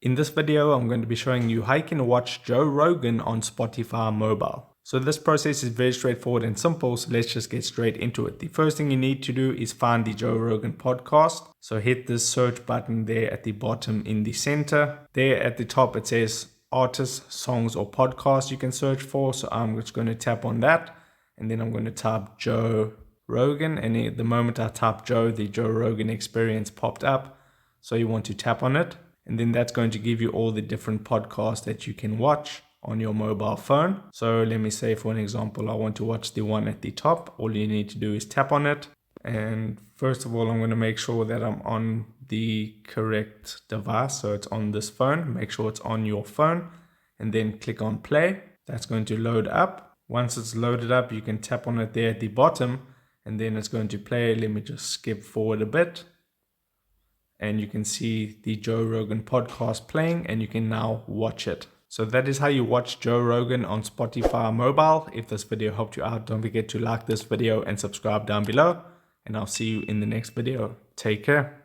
In this video, I'm going to be showing you how you can watch Joe Rogan on Spotify mobile. So this process is very straightforward and simple, so let's just get straight into it. The first thing you need to do is find the Joe Rogan podcast. So hit this search button there at the bottom in the center. There at the top it says artists, songs or podcasts you can search for. So I'm just going to tap on that and then I'm going to type Joe Rogan, and the moment I type Joe, the Joe Rogan Experience popped up. So you want to tap on it, and then that's going to give you all the different podcasts that you can watch on your mobile phone. So let me say, for an example, I want to watch the one at the top. All you need to do is tap on it, and first of all I'm going to make sure that I'm on the correct device. So it's on this phone. Make sure it's on your phone and then click on play. That's going to load up. Once it's loaded up, you can tap on it there at the bottom and then it's going to play. Let me just skip forward a bit. And you can see the Joe Rogan podcast playing and you can now watch it. So that is how you watch Joe Rogan on Spotify mobile. If this video helped you out, don't forget to like this video and subscribe down below. And I'll see you in the next video. Take care.